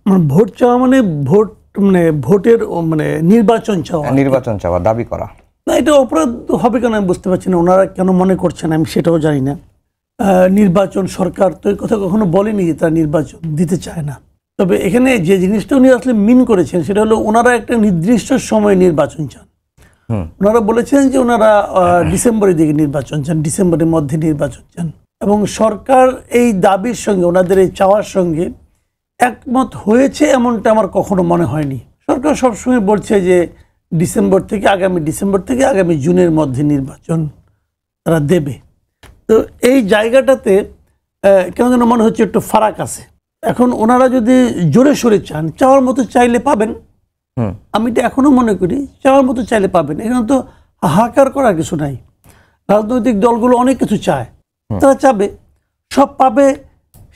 মানে ভোট চাওয়া মানে ভোট মানে ভোটের মানে নির্বাচন চাওয়া দাবি করা না, এটা অপরাধ হবে কেন আমি বুঝতে পারছি না। ওনারা কেন মনে করছেন আমি সেটাও জানি না। নির্বাচন সরকার তো এই কথা কখনো বলেনি যে তারা নির্বাচন দিতে চায় না। তবে এখানে যে জিনিসটা উনি আসলে মিন করেছেন সেটা হলো ওনারা একটা নির্দিষ্ট সময় নির্বাচন চান। ওনারা বলেছেন যে ওনারা ডিসেম্বরের দিকে নির্বাচন চান, ডিসেম্বরের মধ্যে নির্বাচন চান, এবং সরকার এই দাবির সঙ্গে ওনাদের এই চাওয়ার সঙ্গে একমত হয়েছে এমনটা আমার কখনো মনে হয়নি। সরকার সবসময় বলছে যে আগামী ডিসেম্বর থেকে আগামী জুনের মধ্যে নির্বাচন তারা দেবে। তো এই জায়গাটাতে কেন যেন মনে হচ্ছে একটু ফারাক আছে। এখন ওনারা যদি জোরে সোরে চান, চাওয়ার মতো চাইলে পাবেন। আমি তো এখনো মনে করি চাওয়ার মতো চাইলে পাবেন। এখানে তো হাহাকার করার কিছু নাই। রাজনৈতিক দলগুলো অনেক কিছু চায়, তারা চাবে, সব পাবে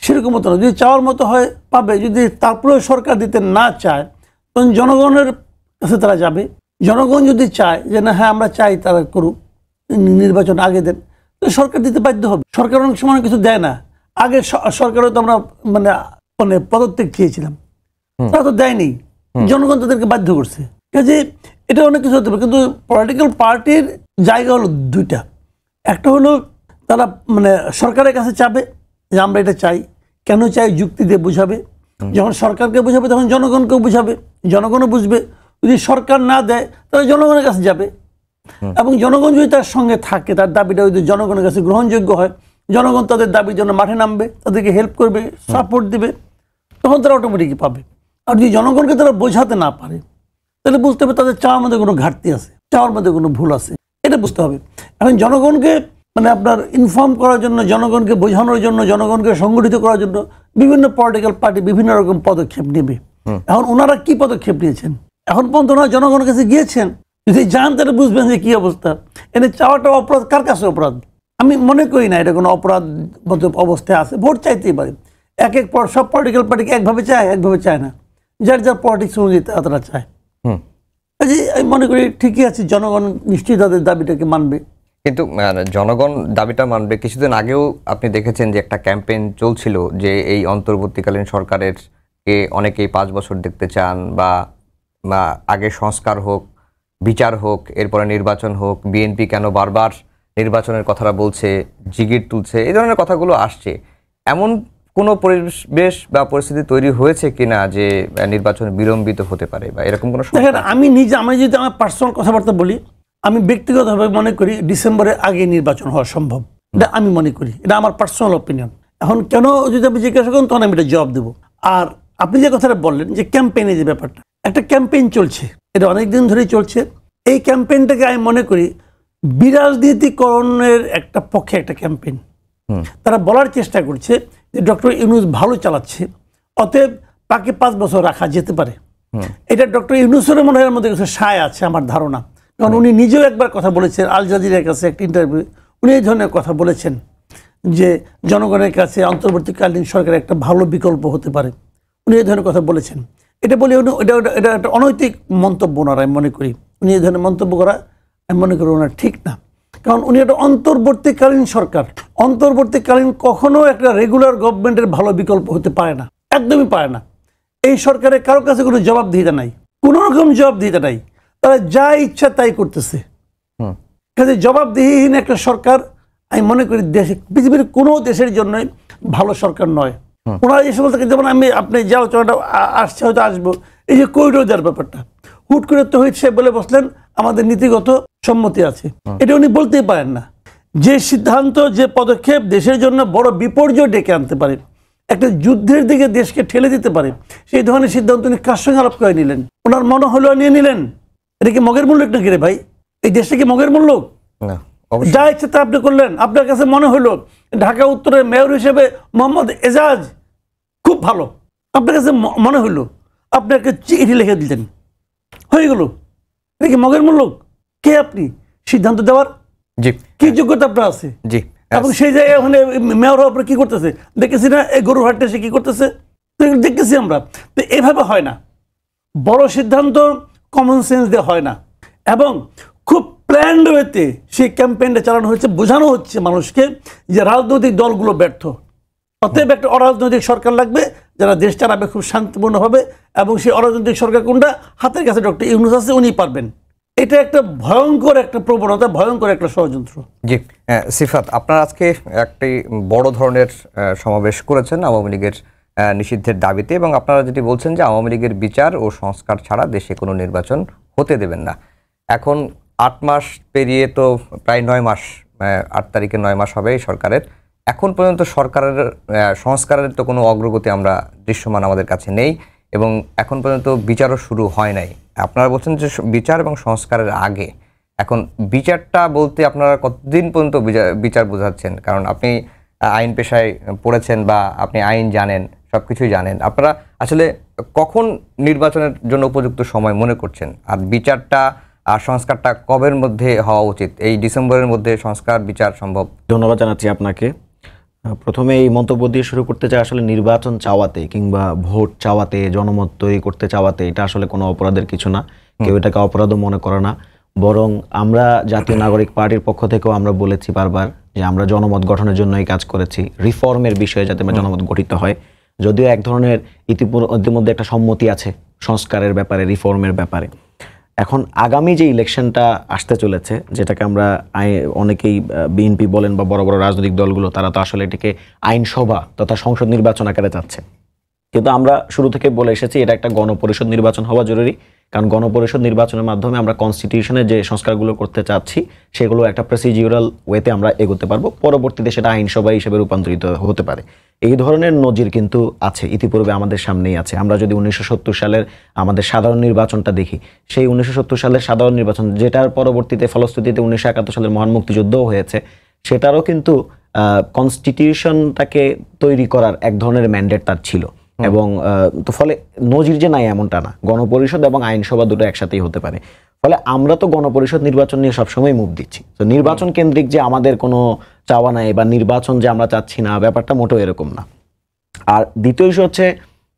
সেরকম মতো না। যদি চাওয়ার মতো হয় পাবে, যদি তারপরেও সরকার দিতে না চায় তখন জনগণের কাছে তারা যাবে। জনগণ যদি চায় যে না হ্যাঁ আমরা চাই তারা করুক, নির্বাচন আগে দেন, তো সরকার দিতে বাধ্য হবে। সরকার অনেক সময় কিছু দেয় না। আগে সরকারও তো আমরা মানে পদত্যাগ চেয়েছিলাম, তারা তো দেয়নি, জনগণ তাদেরকে বাধ্য করছে। কাজে এটা অনেক কিছু হতে পারে। কিন্তু পলিটিক্যাল পার্টির জায়গা হলো দুইটা। একটা হলো তারা মানে সরকারের কাছে চাবে যে আমরা এটা চাই, কেন চাই যুক্তি দিয়ে বুঝাবে। যখন সরকারকে বুঝাবে তখন জনগণকেও বুঝাবে, জনগণও বুঝবে। যদি সরকার না দেয় তাহলে জনগণের কাছে যাবে, এবং জনগণ যদি তার সঙ্গে থাকে, তার দাবিটা যদি জনগণের কাছে গ্রহণযোগ্য হয়, জনগণ তাদের দাবির জন্য মাঠে নামবে, তাদেরকে হেল্প করবে, সাপোর্ট দিবে, তখন তারা অটোমেটিকই পাবে। আর যদি জনগণকে তারা বোঝাতে না পারে তাহলে বুঝতে হবে তাদের চাওয়ার মধ্যে কোনো ঘাটতি আছে, চাওয়ার মধ্যে কোনো ভুল আছে, এটা বুঝতে হবে। এখন জনগণকে মানে আপনার ইনফর্ম করার জন্য, জনগণকে বোঝানোর জন্য, জনগণকে সংগঠিত করার জন্য বিভিন্ন পলিটিক্যাল পার্টি বিভিন্ন রকম পদক্ষেপ নেবে। এখন ওনারা কি পদক্ষেপ নিয়েছেন? এখন পর্যন্ত ওনারা জনগণের কাছে গিয়েছেন, যদি যান তাহলে বুঝবেন যে কি অবস্থা। এনে চাওয়াটা অপরাধ, কার কাছে অপরাধ? আমি মনে করি না এটা কোনো অপরাধ মতো অবস্থায় আছে। ভোট চাইতেই পারে, সব পলিটিক্যাল পার্টিকে একভাবে চায় না, যার যার পলিটিক্স অনুযায়ী তারা চায়। আমি মনে করি ঠিকই আছে, জনগণ নিশ্চয়ই তাদের দাবিটাকে মানবে। কিন্তু জনগণ দাবিটা মানবে। কিছুদিন আগেও আপনি দেখেছেন যে একটা ক্যাম্পেইন চলছিল যে এই অন্তর্বর্তীকালীন সরকারের কে অনেকেই 5 বছর দেখতে চান, বা আগে সংস্কার হোক, বিচার হোক, এরপরে নির্বাচন হোক। বিএনপি কেন বারবার নির্বাচনের কথাটা বলছে, জিগির তুলছে, এই ধরনের কথাগুলো আসছে। এমন কোনো পরিবেশ বা পরিস্থিতি তৈরি হয়েছে কিনা যে নির্বাচন বিলম্বিত হতে পারে বা এরকম কোনো? দেখেন, আমি যদি আমার পার্সোনাল কথাবার্তা বলি, আমি ব্যক্তিগতভাবে মনে করি ডিসেম্বরের আগে নির্বাচন হওয়া সম্ভব। এটা আমি মনে করি, এটা আমার পার্সোনাল অপিনিয়ন। এখন কেন যদি আপনি জিজ্ঞাসা করেন তখন আমি এটা জবাব দেবো। আর আপনি যে কথাটা বললেন যে ক্যাম্পেইনে যে ব্যাপারটা, একটা ক্যাম্পেইন চলছে, এটা অনেকদিন ধরেই চলছে। এই ক্যাম্পেইনটাকে আমি মনে করি বিরাজনীতিকরণের একটা পক্ষে একটা ক্যাম্পেইন। তারা বলার চেষ্টা করছে যে ডক্টর ইউনূস ভালো চালাচ্ছে, অতএব তাকে 5 বছর রাখা যেতে পারে। এটা ডক্টর ইউনূসের মনে হয় মধ্যে কিছু সায় আছে আমার ধারণা। কারণ উনি নিজেও একবার কথা বলেছেন আল জাজিরার কাছে একটা ইন্টারভিউ, উনি এই ধরনের কথা বলেছেন যে জনগণের কাছে অন্তর্বর্তীকালীন সরকার একটা ভালো বিকল্প হতে পারে। উনি এই ধরনের কথা বলেছেন। এটা বলে এটা একটা অনৈতিক মন্তব্য ওনার, আমি মনে করি উনি এই ধরনের মন্তব্য করা আমি মনে করি ওনার ঠিক না। কারণ উনি একটা অন্তর্বর্তীকালীন সরকার, অন্তর্বর্তীকালীন কখনো একটা রেগুলার গভর্নমেন্টের ভালো বিকল্প হতে পারে না, একদমই পারে না। এই সরকারের কারো কাছে কোনো জবাবদিহিতা নাই, কোনো রকম জবাবদিহিতা নাই, তারা যা ইচ্ছা তাই করতেছে। কাজে জবাবদিহিহীন একটা সরকার আমি মনে করি পৃথিবীর কোনো দেশের জন্য ভালো সরকার নয়। ওনারা এই সমস্ত, যেমন আপনি যে আলোচনাটা আসছে হয়তো আসবো, এই যে করিডোর দেওয়ার ব্যাপারটা হুট করে তো হয়েছে বলে বসলেন আমাদের নীতিগত সম্মতি আছে, এটা উনি বলতেই পারেন না। যে সিদ্ধান্ত, যে পদক্ষেপ দেশের জন্য বড় বিপর্যয় ডেকে আনতে পারে, একটা যুদ্ধের দিকে দেশকে ঠেলে দিতে পারে, সেই ধরনের সিদ্ধান্ত উনি কার সঙ্গে আলাপ করে নিলেন? ওনার মনে হলো নিয়ে নিলেন। এটা কি মগের মূল্য নাকি রে ভাই? এই দেশটা কি মগের মূল্য? যা ইচ্ছে তা আপনি করলেন। আপনার কাছে মনে হলো ঢাকা উত্তরের মেয়র হিসেবে মোহাম্মদ এজাজ খুব ভালো, আপনার কাছে মনে হলো, আপনাকে চিঠি লিখে দিলেন, হয়ে গেল। এটা কি মগের মূল্য? কে আপনি সিদ্ধান্ত দেওয়ার? কি যোগ্যতা আপনার আছে? এবং সেই জায়গায় ওখানে মেয়র হওয়ার পরে কি করতেছে দেখেছি না, এই গরুর হাটে সে কি করতেছে দেখতেছি আমরা। তো এভাবে হয় না, বড় সিদ্ধান্ত কমন সেন্স দিয়ে হয় না। এবং খুব প্ল্যান্ড ওয়েতে সেই ক্যাম্পেইনটা চালানো হচ্ছে, বোঝানো হচ্ছে মানুষকে যে রাজনৈতিক দলগুলো ব্যর্থ, অতএব একটা অরাজনৈতিক সরকার লাগবে যারা দেশ চালাবে খুব শান্তিপূর্ণভাবে, এবং সেই অরাজনৈতিক সরকার কোনটা হাতের কাছে ডক্টর ইউনূস আছে, উনি পারবেন। এটা একটা ভয়ঙ্কর একটা প্রবণতা, ভয়ঙ্কর একটা ষড়যন্ত্র। জি সিফাত, আপনারা আজকে একটি বড় ধরনের সমাবেশ করেছেন আওয়ামী লীগের নিষিদ্ধের দাবিতে, এবং আপনারা যেটি বলছেন যে আওয়ামী লীগের বিচার ও সংস্কার ছাড়া দেশে কোনো নির্বাচন হতে দেবেন না। এখন 8 মাস পেরিয়ে তো প্রায় 9 মাস, 8 তারিখে 9 মাস হবে এই সরকারের। এখন পর্যন্ত সরকারের সংস্কারের তো কোনো অগ্রগতি আমরা দৃশ্যমান আমাদের কাছে নেই, এবং এখন পর্যন্ত বিচারও শুরু হয় নাই। আপনারা বলছেন যে বিচার এবং সংস্কারের আগে, এখন বিচারটা বলতে আপনারা কতদিন পর্যন্ত বিচার বোঝাচ্ছেন? কারণ আপনি আইন পেশায় পড়েছেন বা আপনি আইন জানেন, সব কিছুই জানেন। আপনারা আসলে কখন নির্বাচনের জন্য উপযুক্ত সময় মনে করছেন? আর বিচারটা আর সংস্কারটা কবের মধ্যে হওয়া উচিত? এই ডিসেম্বরের মধ্যে সংস্কার বিচার সম্ভব? ধন্যবাদ জানাচ্ছি আপনাকে। প্রথমে এই মন্তব্য দিয়ে শুরু করতে চাই, আসলে নির্বাচন চাওয়াতে কিংবা ভোট চাওয়াতে, জনমত তৈরি করতে চাওয়াতে এটা আসলে কোনো অপরাধের কিছু না। কেউ এটাকে অপরাধও মনে করে না। বরং আমরা জাতীয় নাগরিক পার্টির পক্ষ থেকেও আমরা বলেছি বারবার যে আমরা জনমত গঠনের জন্যই কাজ করেছি, রিফর্মের বিষয়ে যাতে জনমত গঠিত হয়। যদিও এক ধরনের ইতিমধ্যে একটা সম্মতি আছে সংস্কারের ব্যাপারে, রিফর্মের ব্যাপারে। এখন আগামী যে ইলেকশনটা আসতে চলেছে, যেটাকে আমরা অনেকেই বিএনপি বলেন বা বড় বড় রাজনৈতিক দলগুলো, তারা তো আসলে এটাকে আইনসভা তথা সংসদ নির্বাচন আকারে চাচ্ছে। কিন্তু আমরা শুরু থেকে বলে এসেছি এটা একটা গণপরিষদ নির্বাচন হওয়া জরুরি, কারণ গণপরিষদ নির্বাচনের মাধ্যমে আমরা কনস্টিটিউশনে যে সংস্কারগুলো করতে চাচ্ছি সেগুলো একটা প্রসিডিউরাল ওয়েতে আমরা এগোতে পারবো, পরবর্তীতে সেটা আইনসভা হিসেবে রূপান্তরিত হতে পারে। এই ধরনের নজির কিন্তু আছে, ইতিপূর্বে আমাদের সামনেই আছে। আমরা যদি 1970 সালের আমাদের সাধারণ নির্বাচনটা দেখি, সেই 1970 সালের সাধারণ নির্বাচন, যেটার পরবর্তীতে ফলশ্রুতিতে 1971 সালের মহান মুক্তিযুদ্ধও হয়েছে, সেটারও কিন্তু কনস্টিটিউশনটাকে তৈরি করার এক ধরনের ম্যান্ডেট তার ছিল। এবং তো ফলে নজির যে নাই এমনটা না, গণপরিষদ এবং আইনসভা দুটো একসাথেই হতে পারে। ফলে আমরা তো গণপরিষদ নির্বাচন নিয়ে সবসময় মুভ দিচ্ছি। তো নির্বাচন কেন্দ্রিক যে আমাদের কোনো চাওয়া নাই বা নির্বাচন যে আমরা চাচ্ছি না, ব্যাপারটা মোটেও এরকম না। আর দ্বিতীয় ইস্যু হচ্ছে,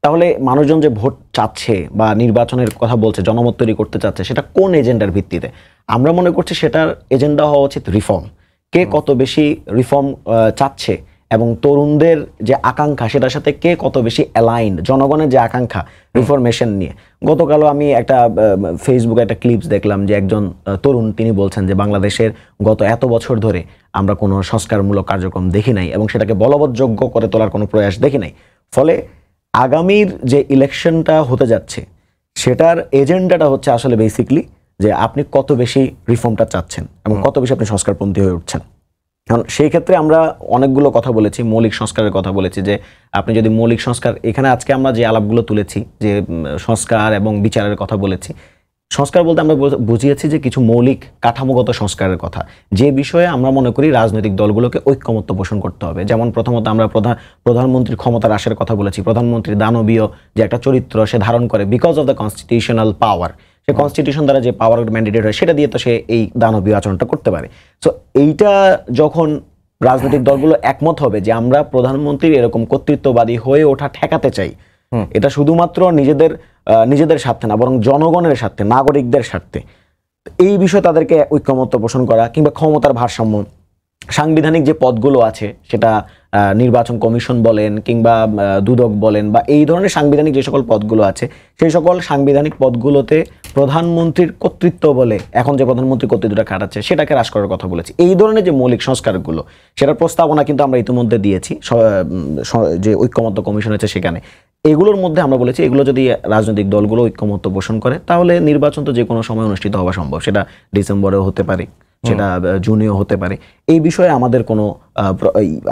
তাহলে মানুষজন যে ভোট চাচ্ছে বা নির্বাচনের কথা বলছে, জনমত তৈরি করতে চাচ্ছে, সেটা কোন এজেন্ডার ভিত্তিতে? আমরা মনে করছি সেটার এজেন্ডা হওয়া উচিত রিফর্ম। কে কত বেশি রিফর্ম চাচ্ছে এবং তরুণদের যে আকাঙ্ক্ষা সেটার সাথে কে কত বেশি অ্যালাইন, জনগণের যে আকাঙ্ক্ষা রিফরমেশন নিয়ে। গতকালও আমি একটা ফেসবুকে একটা ক্লিপস দেখলাম যে একজন তরুণ, তিনি বলছেন যে বাংলাদেশের গত এত বছর ধরে আমরা কোনো সংস্কারমূলক কার্যক্রম দেখি নাই এবং সেটাকে বলবৎযোগ্য করে তোলার কোনো প্রয়াস দেখি নাই। ফলে আগামীর যে ইলেকশনটা হতে যাচ্ছে সেটার এজেন্ডাটা হচ্ছে আসলে বেসিকলি যে আপনি কত বেশি রিফর্মটা চাচ্ছেন এবং কত বেশি আপনি সংস্কারপন্থী হয়ে উঠছেন। কারণ সেই ক্ষেত্রে আমরা অনেকগুলো কথা বলেছি, মৌলিক সংস্কারের কথা বলেছি, যে আপনি যদি মৌলিক সংস্কার, এখানে আজকে আমরা যে আলাপগুলো তুলেছি যে সংস্কার এবং বিচারের কথা বলেছি, সংস্কার বলতে আমরা বুঝিয়েছি যে কিছু মৌলিক কাঠামোগত সংস্কারের কথা, যে বিষয়ে আমরা মনে করি রাজনৈতিক দলগুলোকে ঐক্যমত্য পোষণ করতে হবে। যেমন প্রথমত আমরা প্রধানমন্ত্রীর ক্ষমতা হ্রাসের কথা বলেছি। প্রধানমন্ত্রী দানবীয় যে একটা চরিত্র সে ধারণ করে because of the constitutional power, say constitution দ্বারা যে পাওয়ার ম্যান্ডেটেড হয় সেটা দিয়ে তো সে এই দানবীয় আচরণটা করতে পারে। সো এইটা যখন রাজনৈতিক দলগুলো একমত হবে যে আমরা প্রধানমন্ত্রীর এরকম কর্তৃত্ববাদী হয়ে ওঠা ঠেকাতে চাই, এটা শুধুমাত্র নিজেদের স্বার্থে না বরং জনগণের স্বার্থে, নাগরিকদের স্বার্থে, এই বিষয়ে তাদেরকে ঐক্যমত্য পোষণ করা, কিংবা ক্ষমতার ভারসাম্য, সাংবিধানিক যে পদগুলো আছে সেটা নির্বাচন কমিশন বলেন কিংবা দুদক বলেন বা এই ধরনের সাংবিধানিক যে সকল পদগুলো আছে সেই সকল সাংবিধানিক পদগুলোতে প্রধানমন্ত্রীর কর্তৃত্ব বলে এখন যে প্রধানমন্ত্রী কর্তৃত্বটা খাটাচ্ছে সেটাকে হ্রাস করার কথা বলেছি। এই ধরনের যে মৌলিক সংস্কারগুলো সেটার প্রস্তাবনা কিন্তু আমরা ইতিমধ্যে দিয়েছি যে ঐক্যমত্য কমিশন আছে সেখানে। এগুলোর মধ্যে আমরা বলেছি এগুলো যদি রাজনৈতিক দলগুলো ঐক্যমত্য পোষণ করে তাহলে নির্বাচন তো যে কোনো সময় অনুষ্ঠিত হওয়া সম্ভব, সেটা ডিসেম্বরেও হতে পারে, সেটা জুনেও হতে পারে। এই বিষয়ে আমাদের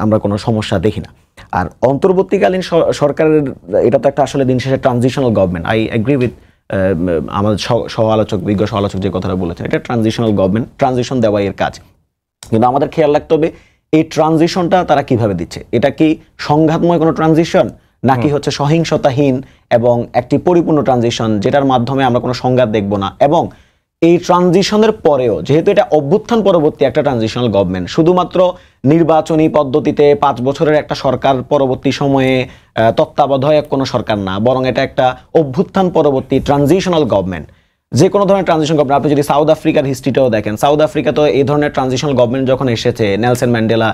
আমরা কোনো সমস্যা দেখি না। আর অন্তর্বর্তীকালীন সরকারের এটা তো একটা আসলে দিন শেষে transitional government. I agree with আমাদের বিজ্ঞ সহ আলোচক যে কথাটা বলেছেন, এটা ট্রানজিশনাল গভর্নমেন্ট, ট্রানজিশন দেওয়া এর কাজ। কিন্তু আমাদের খেয়াল রাখতে হবে এই ট্রানজিশনটা তারা কিভাবে দিচ্ছে। এটা কি সংঘাতময় কোনো ট্রানজিশন নাকি হচ্ছে সহিংসতাহীন এবং একটি পরিপূর্ণ ট্রানজিশন যেটার মাধ্যমে আমরা কোনো সংঘাত দেখব না। এবং এই ট্রানজিশনের পরেও যেহেতু এটা অভ্যুত্থান পরবর্তী একটা ট্রানজিশনাল গভর্নমেন্ট, শুধুমাত্র নির্বাচনী পদ্ধতিতে 5 বছরের একটা সরকার পরবর্তী সময়ে তত্ত্বাবধায়ক কোনো সরকার না, বরং এটা একটা অভ্যুত্থান পরবর্তী ট্রানজিশনাল গভর্নমেন্ট। যে কোনো ধরনের ট্রানজিশন গভর্নমেন্ট, আপনি যদি সাউথ আফ্রিকার হিস্ট্রিটাও দেখেন, সাউথ আফ্রিকা তো এই ধরনের ট্রানজিশনাল গভর্নমেন্ট যখন এসেছে, নেলসন ম্যান্ডেলা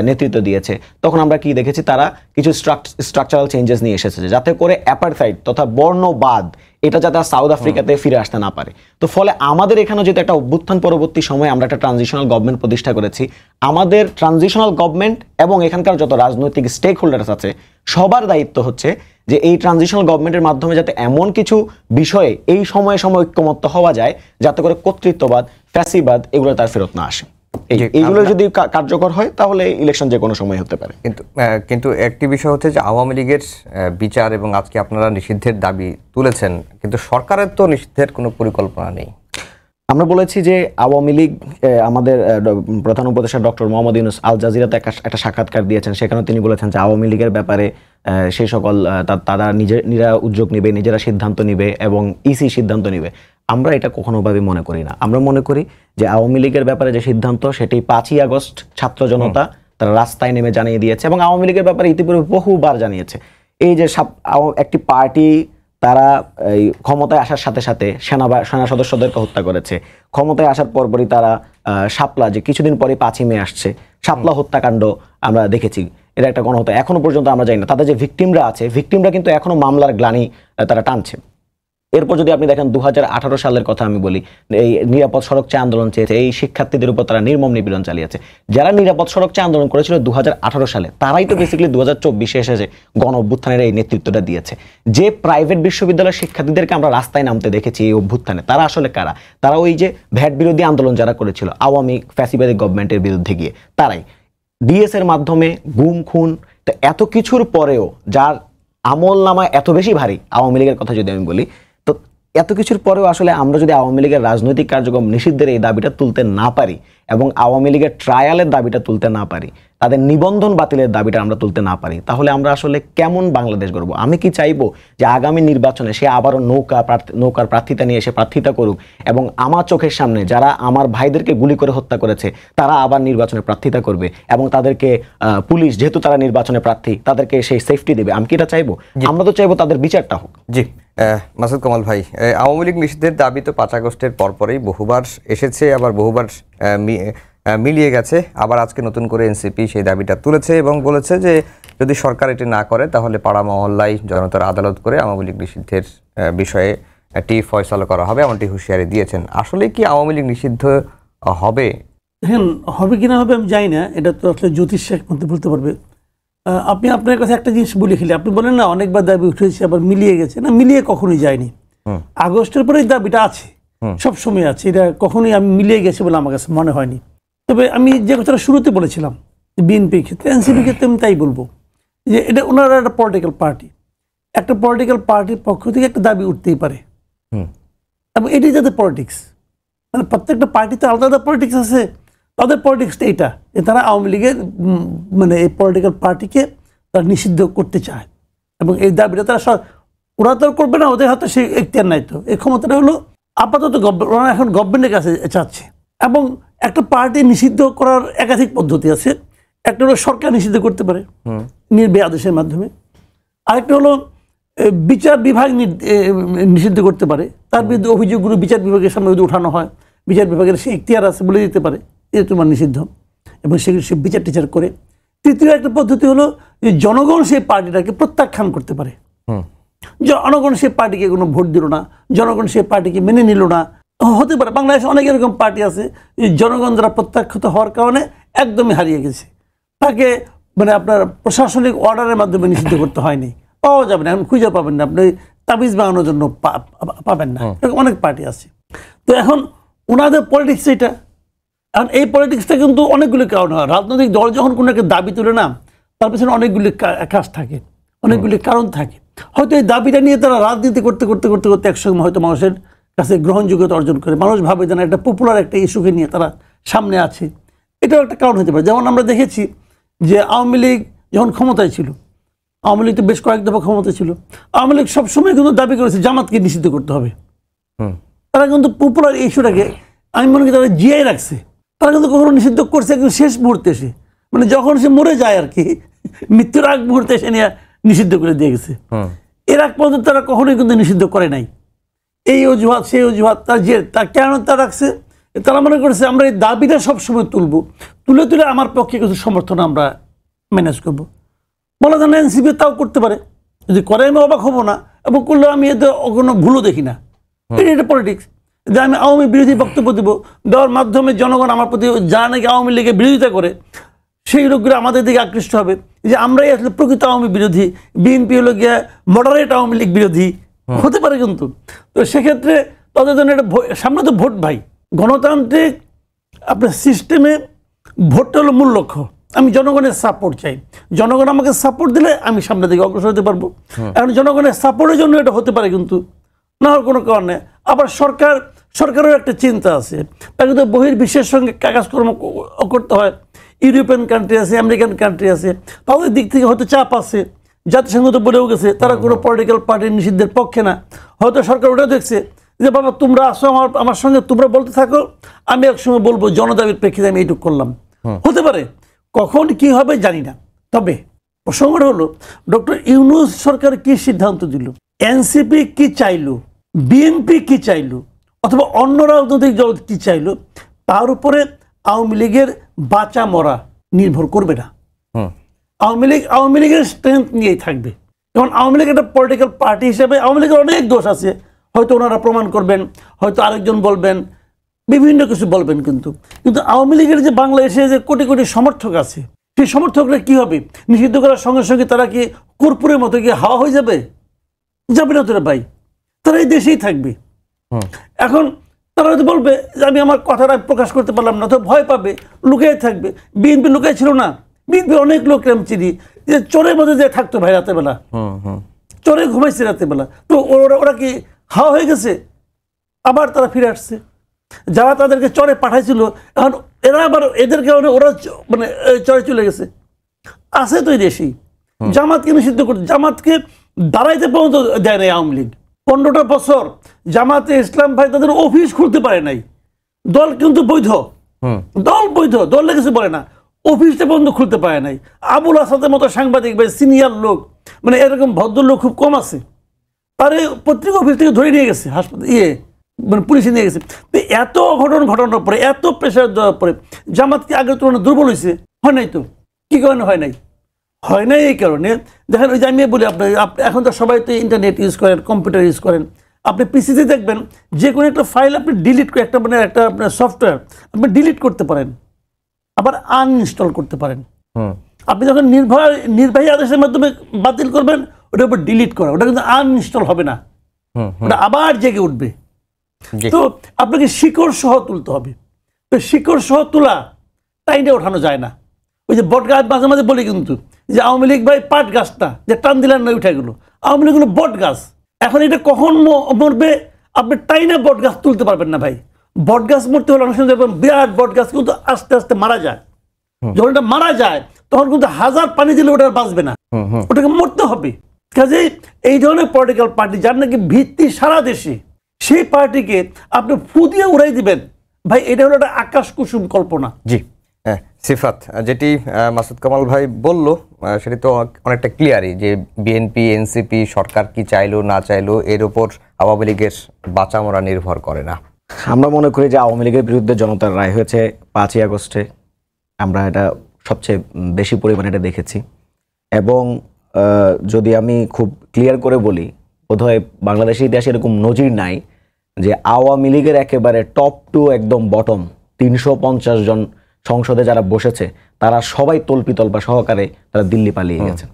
নেতৃত্ব দিয়েছে, তখন আমরা কি দেখেছি, তারা কিছু স্ট্রাকচারাল চেঞ্জেস নিয়ে এসেছে যাতে করে অ্যাপারথাইড তথা বর্ণবাদ এটা যাতে সাউথ আফ্রিকাতে ফিরে আসতে না পারে। তো ফলে আমাদের এখানে যেহেতু একটা অভ্যুত্থান পরবর্তী সময়ে আমরা একটা ট্রানজিশনাল গভর্নমেন্ট প্রতিষ্ঠা করেছি, আমাদের ট্রানজিশনাল গভর্নমেন্ট এবং এখানকার যত রাজনৈতিক স্টেক হোল্ডার্স আছে সবার দায়িত্ব হচ্ছে যে এই ট্রানজিশনাল গভর্নমেন্টের মাধ্যমে যাতে এমন কিছু বিষয়ে এই সময়ে ঐক্যমত্য হওয়া যায় যাতে করে কর্তৃত্ববাদ, ফ্যাসিবাদ এগুলো তার ফেরত না আসে। এইগুলো যদি কার্যকর হয় তাহলে ইলেকশন যে কোনো সময় হতে পারে। কিন্তু একটি বিষয় হচ্ছে যে আওয়ামী লীগের বিচার এবং আজকে আপনারা নিষিদ্ধের দাবি তুলেছেন, কিন্তু সরকারের তো নিষিদ্ধের কোনো পরিকল্পনা নেই। আমরা বলেছি যে আওয়ামী লীগ, আমাদের প্রধান উপদেষ্টা ডক্টর মোহাম্মদ ইউনূস আল জাজিরাতে একটা সাক্ষাৎকার দিয়েছেন, সেখানে তিনি বলেছেন যে আওয়ামী লীগের ব্যাপারে সেই সকল তারা নিজেরা উদ্যোগ নেবে, নিজেরা সিদ্ধান্ত নেবে এবং ইসি সিদ্ধান্ত নেবে। আমরা এটা কখনোভাবে মনে করি না। আমরা মনে করি যে আওয়ামী লীগের ব্যাপারে যে সিদ্ধান্ত সেটি 5ই আগস্ট ছাত্র জনতা তারা রাস্তায় নেমে জানিয়ে দিয়েছে এবং আওয়ামী লীগের ব্যাপারে ইতিপূর্বে বহুবার জানিয়েছে। এই যে একটি পার্টি তারা এই ক্ষমতায় আসার সাথে সাথে সেনা সদস্যদেরকে হত্যা করেছে, ক্ষমতায় আসার পরপরই তারা শাপলা, যে কিছুদিন পরে 5ই মে আসছে, শাপলা হত্যাকাণ্ড আমরা দেখেছি, এটা একটা গণহত্যা। এখনো পর্যন্ত আমরা জানি না তাদের যে ভিকটিমরা আছে, ভিকটিমরা কিন্তু এখনো মামলার গ্লানি তারা টানছে। এরপর যদি আপনি দেখেন 2018 সালের কথা আমি বলি, এই নিরাপদ সড়ক চাই আন্দোলন চেয়েছে, এই শিক্ষার্থীদের উপর তারা নির্মম নিপীড়ন চালিয়েছে। যারা নিরাপদ সড়ক চাই আন্দোলন করেছিল 2018 সালে, তারাই তো বেসিক্যালি 2024 এসে গণ অভ্যুত্থানের এই নেতৃত্বটা দিয়েছে। যে প্রাইভেট বিশ্ববিদ্যালয়ের শিক্ষার্থীদেরকে আমরা রাস্তায় নামতে দেখেছি এই অভ্যুত্থানে, তারা আসলে কারা? তারা ওই যে ভ্যাট বিরোধী আন্দোলন যারা করেছিল আওয়ামী ফ্যাসিবাদী গভর্নমেন্টের বিরুদ্ধে গিয়ে, তারাই ডিএস এর মাধ্যমে গুম খুন, এত কিছুর পরেও যার আমল নামায় এত বেশি ভারী, আওয়ামী লীগের কথা যদি আমি বলি, তো এত কিছুর পরেও আসলে আমরা যদি আওয়ামী লীগের রাজনৈতিক কার্যক্রম নিষিদ্ধের এই দাবিটা তুলতে না পারি এবং আওয়ামী লীগের ট্রায়ালের দাবিটা তুলতে না পারি, তাদের নিবন্ধন বাতিলের দাবিটা আমরা তুলতে না পারি, তাহলে আমরা আসলে কেমন বাংলাদেশ গড়ব? আমি কি চাইবো যে আগামী নির্বাচনে সে আবারও নৌকার প্রার্থিতা নিয়ে এসে প্রার্থিতা করুক এবং আমার চোখের সামনে যারা আমার ভাইদেরকে গুলি করে হত্যা করেছে তারা আবার নির্বাচনে প্রার্থিতা করবে এবং তাদেরকে পুলিশ, যেহেতু তারা নির্বাচনে প্রার্থী, তাদেরকে সেই সেফটি দেবে? আমি কি এটা চাইবো? আমরা তো চাইবো তাদের বিচারটা হোক। জি, মাসুদ কামাল ভাই, আওয়ামী লীগ নিষিদ্ধের দাবি তো 5 আগস্টের পরপরই বহুবার এসেছে, আবার বহুবার মিলিয়ে গেছে, আবার আজকে নতুন করে এনসিপি সেই দাবিটা তুলেছে এবং বলেছে যে যদি সরকার এটি না করে তাহলে পাড়া মহল্লায় জনতার আদালত করে আওয়ামী লীগ নিষিদ্ধের বিষয়ে একটি ফয়সালা করা হবে, এমনটি হুঁশিয়ারি দিয়েছেন। আসলে কি আওয়ামী লীগ নিষিদ্ধ হবে? দেখেন, হবে কিনা হবে আমি জানি না, এটা তো আসলে জ্যোতিষ মধ্যে বলতে পারবে। আপনি আপনার কাছে একটা জিনিস বলে খেলি, আপনি বলেন না অনেকবার দাবি উঠেছে আবার মিলিয়ে গেছে, না মিলিয়ে কখনোই যায়নি। আগস্টের পরে দাবিটা আছে, সবসময় আছে, এটা কখনোই আমি মিলিয়ে গেছে বলে আমার কাছে মনে হয়নি। তবে আমি যে কথাটা শুরুতে বলেছিলাম বিএনপির ক্ষেত্রে, এনসিপির ক্ষেত্রে আমি তাই বলবো যে এটা ওনারা একটা পলিটিক্যাল পার্টি, একটা পলিটিক্যাল পার্টির পক্ষ থেকে একটা দাবি উঠতেই পারে এবং এটাই যাদের পলিটিক্স, মানে প্রত্যেকটা পার্টিতে আলাদা আলাদা পলিটিক্স আছে, তাদের পলিটিক্সটা এটা যে তারা আওয়ামী লীগের মানে এই পলিটিক্যাল পার্টিকে তারা নিষিদ্ধ করতে চায় এবং এই দাবিটা তারা ওরা তো করবে না, ওদের হাতে সেই এখতিয়ার নাই, তো এই ক্ষমতাটা হলো আপাতত ওরা এখন গভর্নমেন্টের কাছে চাচ্ছে। এবং একটা পার্টি নিষিদ্ধ করার একাধিক পদ্ধতি আছে, একটা হলো সরকার নিষিদ্ধ করতে পারে নির্বাহী আদেশের মাধ্যমে, আরেকটা হলো বিচার বিভাগ নিষিদ্ধ করতে পারে, তার বিরুদ্ধে অভিযোগগুলো বিচার বিভাগের সামনে যদি উঠানো হয়, বিচার বিভাগের সে এখতিয়ার আছে বলে দিতে পারে এটা তোমার নিষিদ্ধ এবং সেগুলো সে বিচার টিচার করে। তৃতীয় একটা পদ্ধতি হলো যে জনগণ সেই পার্টিটাকে প্রত্যাখ্যান করতে পারে, জনগণ সেই পার্টিকে কোনো ভোট দিল না, জনগণ সেই পার্টিকে মেনে নিল না, হতে পারে। বাংলাদেশে অনেক এরকম পার্টি আছে যে জনগণ দ্বারা প্রত্যাখ্যাত হওয়ার কারণে একদমই হারিয়ে গেছে, তাকে মানে আপনার প্রশাসনিক অর্ডারের মাধ্যমে নিষিদ্ধ করতে হয়নি, পাওয়া যাবে না, এখন খুঁজে পাবেন না, আপনি তাবিজ বানানোর জন্য পাবেন না, এরকম অনেক পার্টি আছে। তো এখন ওনাদের পলিটিক্স এটা, এখন এই পলিটিক্সটা কিন্তু অনেকগুলি কারণ হয়। রাজনৈতিক দল যখন কোনো একটা দাবি তুলে না, তার পেছনে অনেকগুলি কাজ থাকে, অনেকগুলি কারণ থাকে। হয়তো এই দাবিটা নিয়ে তারা রাজনীতি করতে করতে করতে করতে একসময় হয়তো মানুষের কাছে গ্রহণযোগ্যতা অর্জন করে, মানুষ ভাবে যেন একটা পপুলার একটা ইস্যুকে নিয়ে তারা সামনে আছে, এটাও একটা কারণ হতে পারে। যেমন আমরা দেখেছি যে আওয়ামী লীগ যখন ক্ষমতায় ছিল, আওয়ামী লীগ তো বেশ কয়েক দফা ক্ষমতা ছিল, আওয়ামী লীগ সবসময় কিন্তু দাবি করেছে জামাতকে নিষিদ্ধ করতে হবে। তারা কিন্তু পপুলার ইস্যুটাকে আমি মনে করি তারা জিয়াই রাখছে, তারা কিন্তু কখনো নিষিদ্ধ করছে একদম শেষ মুহূর্তে এসে, মানে যখন সে মরে যায় আর কি, মৃত্যুর আগ মুহূর্তে এসে নিয়ে নিষিদ্ধ করে দিয়ে গেছে। এর আগ পর্যন্ত তারা কখনোই কিন্তু নিষিদ্ধ করে নাই। এই অজুহাত সেই অজুহাত, তার কেন তা রাখছে, তারা মনে করছে আমরা এই দাবিটা সবসময় তুলে তুলে আমার পক্ষে কিছু সমর্থন আমরা ম্যানেজ করব। বলা যায় না এনসিপি তাও করতে পারে, যদি করে আমি অবাক হব না, এবং করলে আমি এতে কোনো ভুলও দেখি না। এটা পলিটিক্স, যে আমি আওয়ামী বিরোধী বক্তব্য দেওয়ার মাধ্যমে জনগণ আমার প্রতি যারা নাকি আওয়ামী লীগের বিরোধিতা করে সেই লোকগুলো আমাদের দিকে আকৃষ্ট হবে, যে আমরাই আসলে প্রকৃত আওয়ামী বিরোধী, বিএনপি হলো গিয়ে মডারেট আওয়ামী লীগ বিরোধী, হতে পারে কিন্তু। তো সেক্ষেত্রে তাদের জন্য এটা সামনে তো ভোট ভাই, গণতান্ত্রিক আপনার সিস্টেমে ভোটটা হলো মূল লক্ষ্য। আমি জনগণের সাপোর্ট চাই, জনগণ আমাকে সাপোর্ট দিলে আমি সামনের দিকে অগ্রসর হতে পারবো। এখন জনগণের সাপোর্টের জন্য এটা হতে পারে, কিন্তু না হওয়ার কোনো কারণ নেই। আবার সরকারের একটা চিন্তা আছে, তাকে তো বহির্বিশ্বের সঙ্গে কাজকর্ম করতে হয়। ইউরোপিয়ান কান্ট্রি আছে, আমেরিকান কান্ট্রি আছে, তাদের দিক থেকে হয়তো চাপ আছে। জাতিসংঘ তো বলেও গেছে তারা কোনো পলিটিক্যাল পার্টির নিষিদ্ধের পক্ষে না। হয়তো সরকার ওটা দেখছে যে বাবা তোমরা আসো আমার সঙ্গে, তোমরা বলতে থাকো, আমি একসময় বলবো জনদাবির প্রেক্ষিতে আমি এইটুকু করলাম। হতে পারে, কখন কি হবে জানি না। তবে প্রসঙ্গটা হলো ডক্টর ইউনূস সরকার কি সিদ্ধান্ত দিল, এনসিপি কি চাইলো, বিএনপি কি চাইলো, অথবা অন্য রাজনৈতিক দল কি চাইলো, তার উপরে আওয়ামী লীগের বাঁচা মরা নির্ভর করবে না। আওয়ামী লীগের স্ট্রেংথ নিয়েই থাকবে। যেমন আওয়ামী লীগ একটা পলিটিক্যাল পার্টি হিসেবে আওয়ামী লীগের অনেক দোষ আছে, হয়তো ওনারা প্রমাণ করবেন, হয়তো আরেকজন বলবেন, বিভিন্ন কিছু বলবেন, কিন্তু আওয়ামী লীগের যে বাংলাদেশে যে কোটি কোটি সমর্থক আছে, সেই সমর্থকরা কি হবে? নিষিদ্ধ করার সঙ্গে সঙ্গে তারা কি কর্পূরের মতো কি হাওয়া হয়ে যাবে? যাবে না তোরা ভাই, তারা এই দেশেই থাকবে। এখন তারা হয়তো বলবে যে আমি আমার কথাটা প্রকাশ করতে পারলাম না, তো ভয় পাবে, লুকিয়ে থাকবে। বিএনপি লুকিয়ে ছিল না, বিএনপি অনেক লোক আমি চিনি যে চোরের মধ্যে যে থাকতো ভাই, রাতের বেলা চোরে ঘুমাইছে, রাতের বেলা। তো ওরা কি হাওয়া হয়ে গেছে? আবার তারা ফিরে আসছে। যারা তাদেরকে চরে পাঠাইছিল, এখন এরা আবার এদেরকে ওরা মানে চরে চলে গেছে। আছে তো এই দেশেই। জামাতকে নিষিদ্ধ করতে, জামাতকে দাঁড়াইতে পর্যন্ত দেয় নাই আওয়ামী লীগ। 15টা বছর জামাতে ইসলাম ভাই তাদের অফিস খুলতে পারে নাই। দল কিন্তু বৈধ, দল বৈধ, দল কিছু বলে না, অফিসটা পর্যন্ত খুলতে পারে নাই। আবুল আসাদের মতো সাংবাদিক ভাই, সিনিয়র লোক, মানে এরকম ভদ্রলোক খুব কম আছে। তারে পত্রিকা অফিস থেকে ধরে নিয়ে গেছে হাসপাতাল, মানে পুলিশে নিয়ে গেছে। তো এত ঘটনার পরে, এত প্রেশার দেওয়ার পরে জামাতকে আগের তুলনায় দুর্বল হয়েছে? হয় নাই তো। কি কারণে হয় নাই? হয় নাই এই কারণে, দেখেন ওই যে আমি বলি আপনার, এখন তো সবাই তো ইন্টারনেট ইউজ করেন, কম্পিউটার ইউজ করেন। আপনি পিসিতে দেখবেন যে কোনো একটা ফাইল আপনি ডিলিট করে, একটা আপনার সফটওয়্যার আপনি ডিলিট করতে পারেন, আবার আনইনস্টল করতে পারেন। আপনি যখন নির্বাহী আদেশের মাধ্যমে বাতিল করবেন, ওটার উপর ডিলিট করা, ওটা কিন্তু আনইনস্টল হবে না, ওটা আবার জেগে উঠবে। তো আপনাকে শিকড় সহ তুলতে হবে। তো শিকড় সহ তোলা টাইনে ওঠানো যায় না। ওই যে বট গাছ মাঝে মাঝে বলি কিন্তু, যে আওয়ামী লীগ ভাই পাট গাছটা যে টান দিলেন না উঠে গেলো, আওয়ামী লীগ হলো বট গাছ। এখন এটা কখন মরবে আপনি টাইনে বট গাছ তুলতে পারবেন না ভাই। বট গাছ মরতে হলে অনেক সময় দেখবেন বিরাট বট গাছ কিন্তু আস্তে আস্তে মারা যায়। যখন এটা মারা যায় তখন কিন্তু হাজার পানি দিলে ওটা বাঁচবে না, ওটাকে মরতে হবে। কাজেই এই ধরনের পলিটিক্যাল পার্টি যার নাকি ভিত্তি সারা দেশে, সেই পার্টিকে আপনি ফু দিয়ে উড়াই দিবেন ভাই, এটা হলো একটা আকাশ কুসুম কল্পনা। জি সিফাত, যেটি মাসুদ কামাল ভাই বলল সেটি তো অনেকটা ক্লিয়ারই, যে বিএনপি এনসিপি সরকার কি চাইলো না চাইলো এর উপর আওয়ামী লীগের বাঁচা মরা নির্ভর করে না। আমরা মনে করি যে আওয়ামী লীগের বিরুদ্ধে জনতার রায় হয়েছে 5ই আগস্টে। আমরা এটা সবচেয়ে বেশি পরিমাণে এটা দেখেছি। এবং যদি আমি খুব ক্লিয়ার করে বলি, বোধহয় বাংলাদেশের ইতিহাসে এরকম নজির নাই যে আওয়ামী লীগের একেবারে টপ টু একদম বটম 350 জন সংসদে যারা বসেছে তারা সবাই তল্পিতল্পা সহকারে তারা দিল্লি পালিয়ে গেছেন।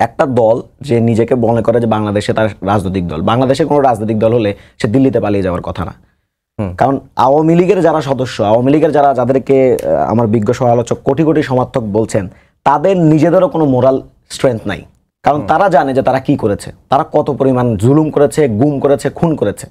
একটা দল যে নিজেকে মনে করে যে বাংলাদেশে তার রাজনৈতিক দল, বাংলাদেশে কোনো রাজনৈতিক দল হলে সে দিল্লিতে পালিয়ে যাওয়ার কথা না। কারণ আওয়ামী লীগের যারা সদস্য, আওয়ামী লীগের যাদেরকে আমার বিজ্ঞ সমালোচক কোটি কোটি সমর্থক বলছেন, তাদের নিজেদেরও কোনো মোরাল স্ট্রেংথ নাই। কারণ তারা জানে যে তারা কি করেছে, তারা কত পরিমাণ জুলুম করেছে, গুম করেছে, খুন করেছে।